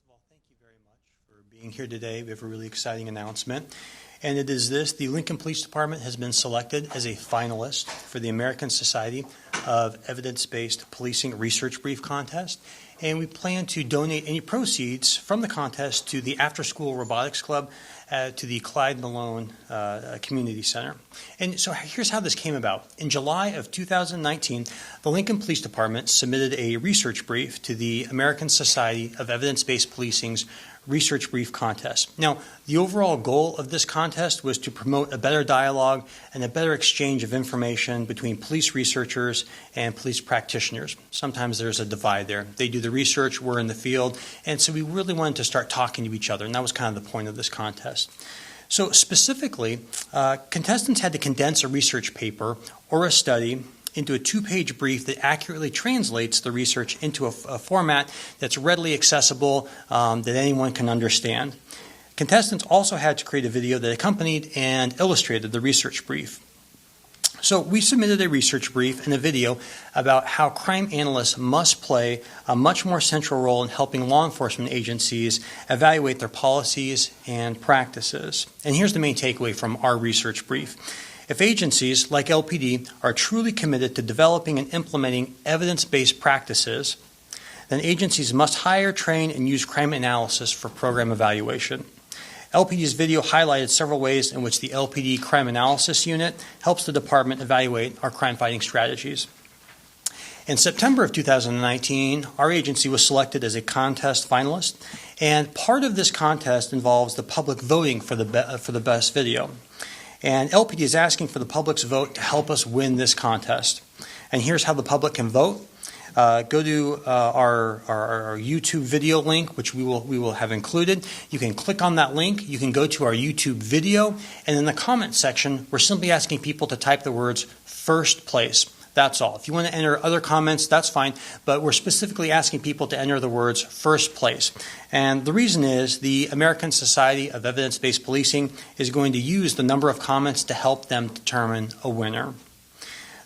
of all, thank you very much for being here today. We have a really exciting announcement, and it is this. The Lincoln Police Department has been selected as a finalist for the American Society of Evidence-Based Policing Research Brief Contest, and we plan to donate any proceeds from the contest to the After School Robotics Club to the Clyde Malone Community Center. And so here's how this came about. In July of 2019, the Lincoln Police Department submitted a research brief to the American Society of Evidence-Based Policing's Research Brief Contest. Now, the overall goal of this contest was to promote a better dialogue and a better exchange of information between police researchers and police practitioners. Sometimes there's a divide there. They do the research, we're in the field, and so we really wanted to start talking to each other, and that was kind of the point of this contest. So specifically, contestants had to condense a research paper or a study into a two-page brief that accurately translates the research into a format that's readily accessible, that anyone can understand. Contestants also had to create a video that accompanied and illustrated the research brief. So we submitted a research brief and a video about how crime analysts must play a much more central role in helping law enforcement agencies evaluate their policies and practices. And here's the main takeaway from our research brief. If agencies like LPD are truly committed to developing and implementing evidence-based practices, then agencies must hire, train, and use crime analysis for program evaluation. LPD's video highlighted several ways in which the LPD Crime Analysis Unit helps the department evaluate our crime-fighting strategies. In September of 2019, our agency was selected as a contest finalist, and part of this contest involves the public voting for the best video. And LPD is asking for the public's vote to help us win this contest. And here's how the public can vote. Go to our YouTube video link, which we will have included. You can click on that link. You can go to our YouTube video. And in the comment section, we're simply asking people to type the words "first place." That's all. If you want to enter other comments, that's fine, but we're specifically asking people to enter the words "first place." And the reason is the American Society of Evidence-Based Policing is going to use the number of comments to help them determine a winner.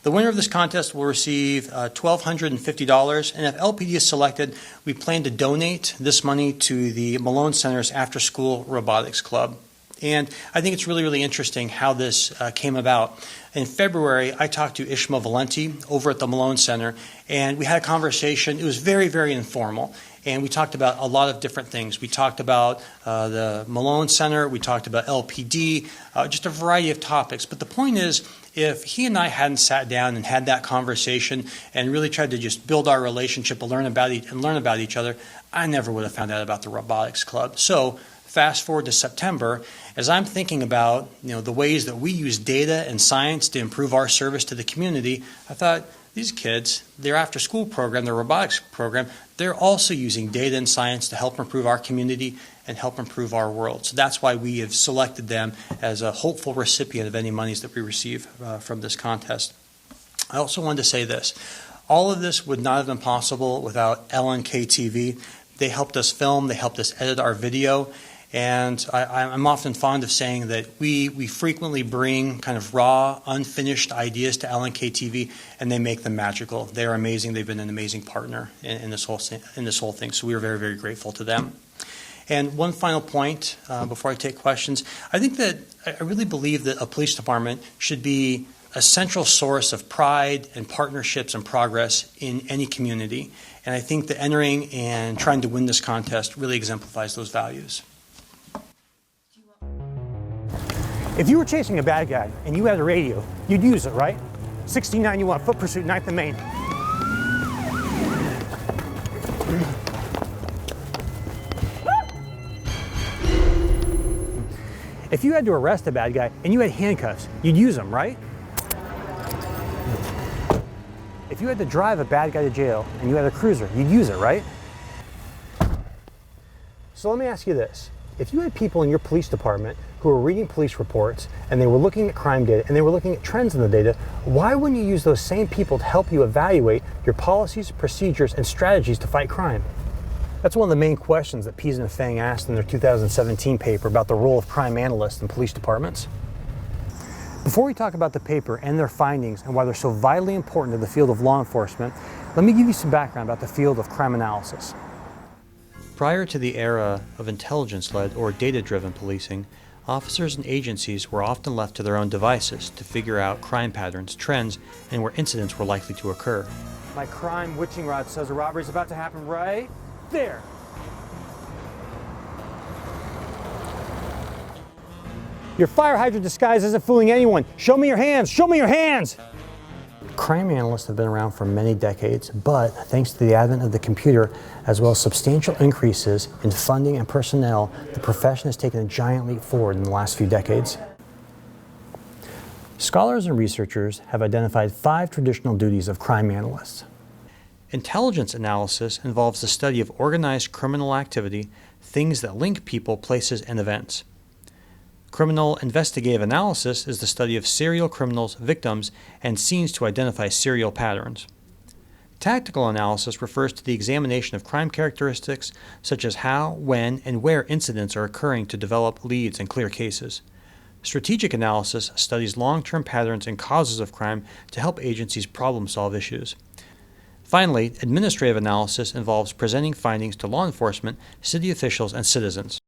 The winner of this contest will receive $1,250, and if LPD is selected, we plan to donate this money to the Malone Center's After School Robotics Club. And I think it's really, really interesting how this came about. In February, I talked to Ishmael Valenti over at the Malone Center, and we had a conversation. It was very, very informal, and we talked about a lot of different things. We talked about the Malone Center. We talked about LPD, just a variety of topics. But the point is, if he and I hadn't sat down and had that conversation and really tried to just build our relationship and learn about each other, I never would have found out about the Robotics Club. So fast forward to September, as I'm thinking about the ways that we use data and science to improve our service to the community, I thought, these kids, their after-school program, their robotics program, they're also using data and science to help improve our community and help improve our world. So that's why we have selected them as a hopeful recipient of any monies that we receive from this contest. I also wanted to say this. All of this would not have been possible without LNK TV. They helped us film. They helped us edit our video. And I'm often fond of saying that we frequently bring kind of raw, unfinished ideas to LNK TV, and they make them magical. They're amazing. They've been an amazing partner in this whole thing. So we are very, very grateful to them. And one final point before I take questions. I think that I really believe that a police department should be a central source of pride and partnerships and progress in any community. And I think that entering and trying to win this contest really exemplifies those values. If you were chasing a bad guy and you had a radio, you'd use it, right? 1691, foot pursuit, 9th and Main. If you had to arrest a bad guy and you had handcuffs, you'd use them, right? If you had to drive a bad guy to jail and you had a cruiser, you'd use it, right? So let me ask you this. If you had people in your police department who were reading police reports and they were looking at crime data and they were looking at trends in the data, why wouldn't you use those same people to help you evaluate your policies, procedures, and strategies to fight crime? That's one of the main questions that Pease and Fang asked in their 2017 paper about the role of crime analysts in police departments. Before we talk about the paper and their findings and why they're so vitally important to the field of law enforcement, let me give you some background about the field of crime analysis. Prior to the era of intelligence-led or data-driven policing, officers and agencies were often left to their own devices to figure out crime patterns, trends, and where incidents were likely to occur. My crime witching rod says a robbery is about to happen right there. Your fire hydrant disguise isn't fooling anyone. Show me your hands! Show me your hands! Crime analysts have been around for many decades, but thanks to the advent of the computer, as well as substantial increases in funding and personnel, the profession has taken a giant leap forward in the last few decades. Scholars and researchers have identified 5 traditional duties of crime analysts. Intelligence analysis involves the study of organized criminal activity, things that link people, places, and events. Criminal investigative analysis is the study of serial criminals, victims, and scenes to identify serial patterns. Tactical analysis refers to the examination of crime characteristics such as how, when, and where incidents are occurring to develop leads and clear cases. Strategic analysis studies long-term patterns and causes of crime to help agencies problem-solve issues. Finally, administrative analysis involves presenting findings to law enforcement, city officials, and citizens.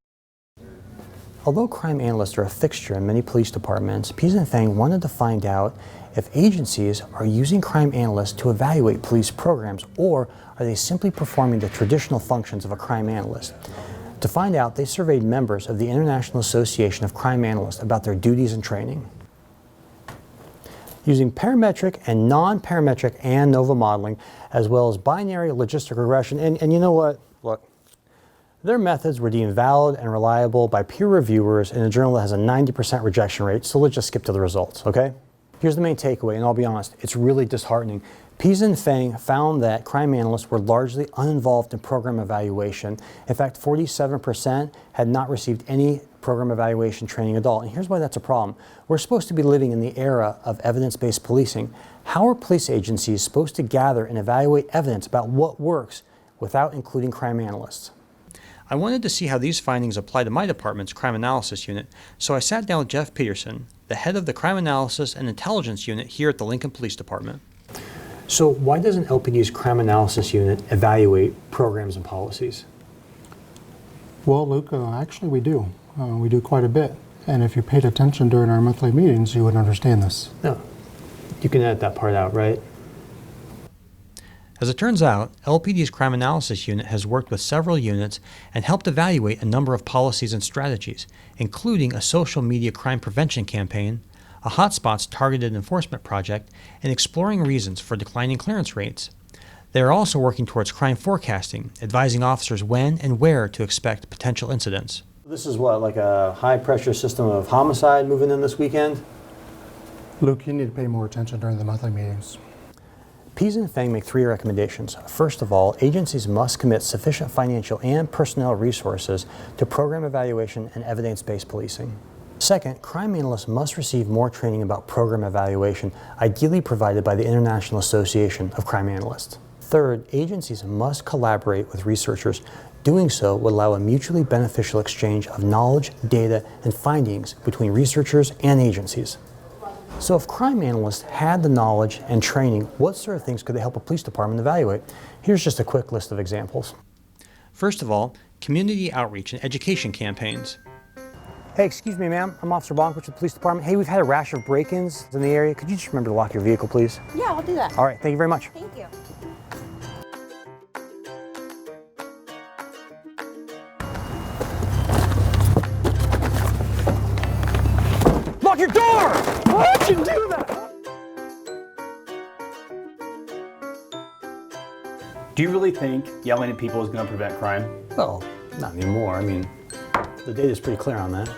Although crime analysts are a fixture in many police departments, Pease and Fang wanted to find out if agencies are using crime analysts to evaluate police programs, or are they simply performing the traditional functions of a crime analyst. To find out, they surveyed members of the International Association of Crime Analysts about their duties and training. Using parametric and non-parametric ANOVA modeling, as well as binary logistic regression, and you know what? Look. Their methods were deemed valid and reliable by peer reviewers in a journal that has a 90% rejection rate, so let's just skip to the results, okay? Here's the main takeaway, and I'll be honest, it's really disheartening. Pease and Fang found that crime analysts were largely uninvolved in program evaluation. In fact, 47% had not received any program evaluation training at all, and here's why that's a problem. We're supposed to be living in the era of evidence-based policing. How are police agencies supposed to gather and evaluate evidence about what works without including crime analysts? I wanted to see how these findings apply to my department's crime analysis unit, so I sat down with Jeff Peterson, the head of the crime analysis and intelligence unit here at the Lincoln Police Department. So why doesn't LPD's crime analysis unit evaluate programs and policies? Well, Luke, actually we do. We do quite a bit. And if you paid attention during our monthly meetings, you would understand this. No, you can edit that part out, right? As it turns out, LPD's Crime Analysis Unit has worked with several units and helped evaluate a number of policies and strategies, including a social media crime prevention campaign, a hotspots targeted enforcement project, and exploring reasons for declining clearance rates. They are also working towards crime forecasting, advising officers when and where to expect potential incidents. This is what, like a high-pressure system of homicide moving in this weekend? Luke, you need to pay more attention during the monthly meetings. Pease and Fang make 3 recommendations. First of all, agencies must commit sufficient financial and personnel resources to program evaluation and evidence-based policing. Second, crime analysts must receive more training about program evaluation, ideally provided by the International Association of Crime Analysts. Third, agencies must collaborate with researchers. Doing so would allow a mutually beneficial exchange of knowledge, data, and findings between researchers and agencies. So if crime analysts had the knowledge and training, what sort of things could they help a police department evaluate? Here's just a quick list of examples. First of all, community outreach and education campaigns. Hey, excuse me, ma'am. I'm Officer Bonkwich with the police department. Hey, we've had a rash of break-ins in the area. Could you just remember to lock your vehicle, please? Yeah, I'll do that. All right, thank you very much. Thank you. Lock your door! Why'd you do that? Do you really think yelling at people is going to prevent crime? Well, not anymore. I mean, the data's pretty clear on that.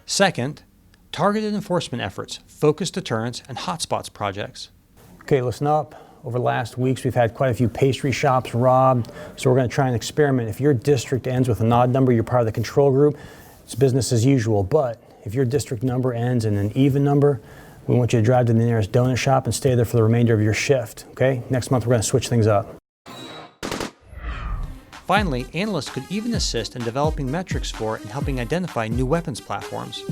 Second, targeted enforcement efforts, focused deterrence, and hotspots projects. Okay, listen up. Over the last weeks, we've had quite a few pastry shops robbed, so we're going to try an experiment. If your district ends with an odd number, you're part of the control group, it's business as usual. But if your district number ends in an even number, we want you to drive to the nearest donut shop and stay there for the remainder of your shift, okay? Next month, we're going to switch things up. Finally, analysts could even assist in developing metrics for and helping identify new weapons platforms.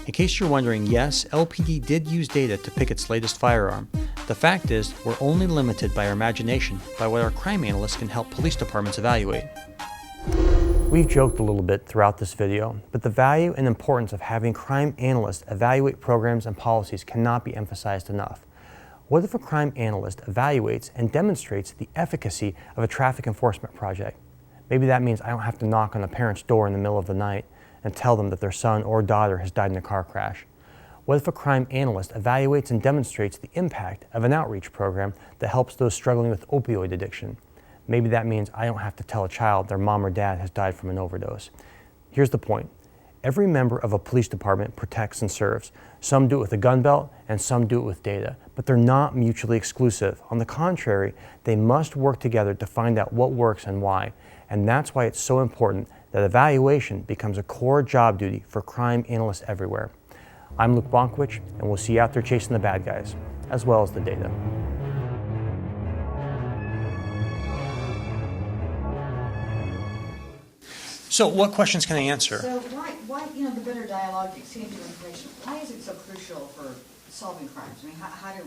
In case you're wondering, yes, LPD did use data to pick its latest firearm. The fact is, we're only limited by our imagination by what our crime analysts can help police departments evaluate. We've joked a little bit throughout this video, but the value and importance of having crime analysts evaluate programs and policies cannot be emphasized enough. What if a crime analyst evaluates and demonstrates the efficacy of a traffic enforcement project? Maybe that means I don't have to knock on a parent's door in the middle of the night and tell them that their son or daughter has died in a car crash. What if a crime analyst evaluates and demonstrates the impact of an outreach program that helps those struggling with opioid addiction? Maybe that means I don't have to tell a child their mom or dad has died from an overdose. Here's the point. Every member of a police department protects and serves. Some do it with a gun belt and some do it with data, but they're not mutually exclusive. On the contrary, they must work together to find out what works and why. And that's why it's so important that evaluation becomes a core job duty for crime analysts everywhere. I'm Luke Bonkwich, and we'll see you out there chasing the bad guys, as well as the data. So what questions can I answer? So why, the better dialogue, the exchange of information, why is it so crucial for solving crimes? I mean, how do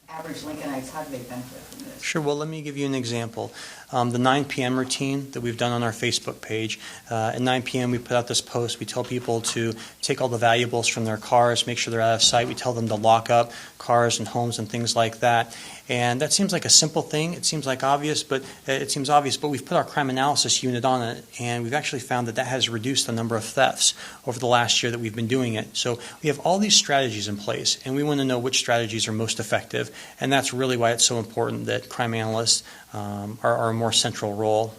average Lincolnites, how do they benefit from this? Sure. Well, let me give you an example. The 9 p.m. routine that we've done on our Facebook page. At 9 p.m. we put out this post. We tell people to take all the valuables from their cars, make sure they're out of sight. We tell them to lock up cars and homes and things like that. And that seems like a simple thing. It seems obvious, but we've put our crime analysis unit on it, and we've actually found that has reduced the number of thefts over the last year that we've been doing it. So we have all these strategies in place, and we want to know which strategies are most effective. And that's really why it's so important that crime analysts are a more central role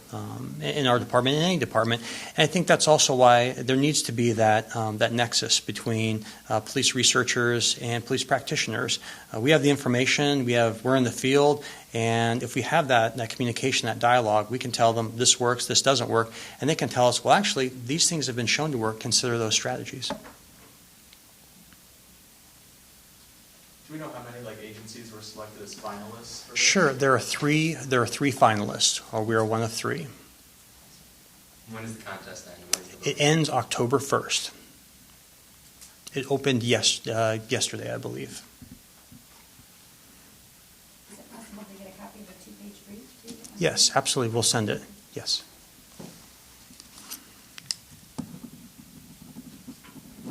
in our department, in any department. And I think that's also why there needs to be that nexus between police researchers and police practitioners. We have the information, we're in the field, and if we have that communication, that dialogue, we can tell them this works, this doesn't work, and they can tell us, well, actually, these things have been shown to work, consider those strategies. Do we know how many agencies were selected as finalists for this? Sure, there are three finalists, or we are one of three. When does the contest end? It ends October 1st. It opened yesterday, I believe. Is it possible to get a copy of a 2-page brief, too? Yes, absolutely. We'll send it. Yes.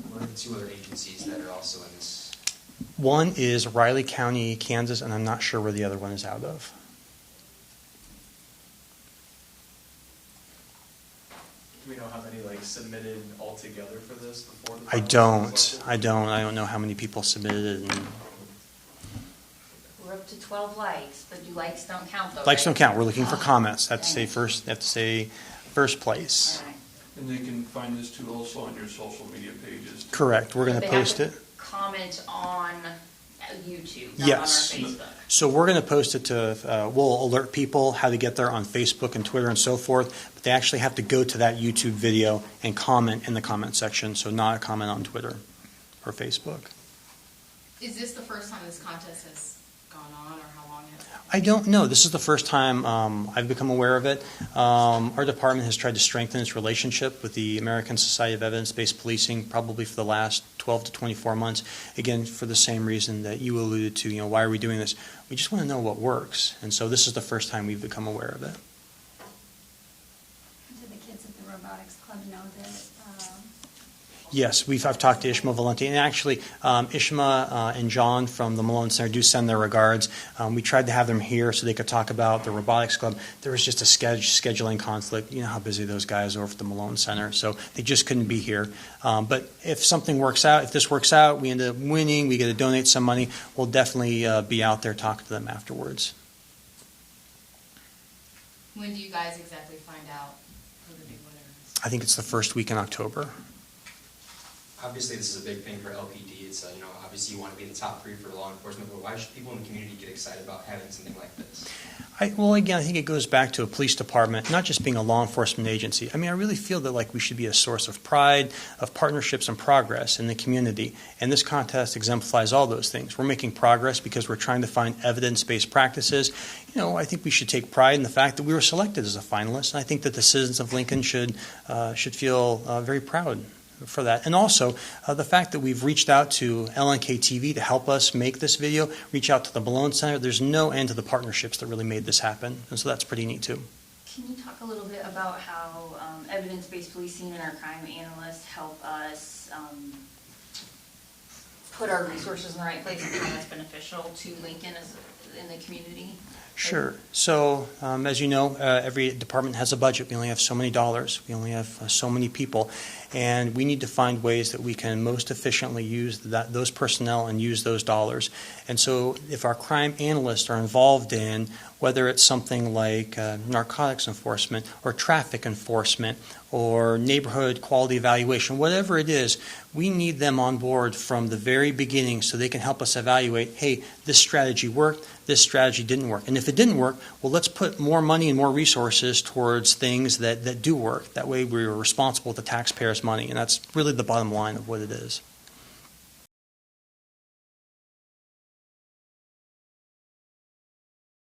What are the 2 other agencies that are also in this? One is Riley County, Kansas, and I'm not sure where the other one is out of. Do we know how many submitted altogether for this before the I finalists were don't. selected? I don't know how many people submitted. And We're up to 12 likes, but likes don't count, though, likes right? don't count. We're looking for Oh. comments. They have to say Dang it. first. They have to say first place. All right. And they can find this too also on your social media pages. Correct. We're going But to they have post to it. Comment on YouTube, not Yes. on our Facebook. So we're going to post it to, we'll alert people how to get there on Facebook and Twitter and so forth, but they actually have to go to that YouTube video and comment in the comment section, so not a comment on Twitter or Facebook. Is this the first time this contest has gone on, or how long has it? I don't know. This is the first time I've become aware of it. Our department has tried to strengthen its relationship with the American Society of Evidence-Based Policing probably for the last 12 to 24 months. Again, for the same reason that you alluded to, why are we doing this? We just want to know what works. And so this is the first time we've become aware of it. Do the kids at the robotics club know that? Yes, I've talked to Ishma Valenti, and actually Ishma and John from the Malone Center do send their regards. We tried to have them here so they could talk about the robotics club. There was just a scheduling conflict. You know how busy those guys are at the Malone Center, so they just couldn't be here. But if something works out, if this works out, we end up winning, we get to donate some money, we'll definitely be out there talking to them afterwards. When do you guys exactly find out who the big winner is? I think it's the first week in October. Obviously, this is a big thing for LPD. It's obviously you want to be in the top 3 for law enforcement, but why should people in the community get excited about having something like this? Well, again, I think it goes back to a police department, not just being a law enforcement agency. I mean, I really feel that we should be a source of pride, of partnerships and progress in the community. And this contest exemplifies all those things. We're making progress because we're trying to find evidence-based practices. I think we should take pride in the fact that we were selected as a finalist. And I think that the citizens of Lincoln should feel very proud for that. And also, the fact that we've reached out to LNK TV to help us make this video, reach out to the Malone Center. There's no end to the partnerships that really made this happen. And so that's pretty neat, too. Can you talk a little bit about how evidence-based policing and our crime analysts help us put our resources in the right place and how that's beneficial to Lincoln as in the community? Sure. So, as you know, every department has a budget. We only have so many dollars. We only have so many people. And we need to find ways that we can most efficiently use those personnel and use those dollars. And so if our crime analysts are involved in whether it's something like narcotics enforcement or traffic enforcement or neighborhood quality evaluation, whatever it is, we need them on board from the very beginning so they can help us evaluate, hey, this strategy worked, this strategy didn't work. And if it didn't work, well, let's put more money and more resources towards things that do work. That way we're responsible with the taxpayers' money, and that's really the bottom line of what it is.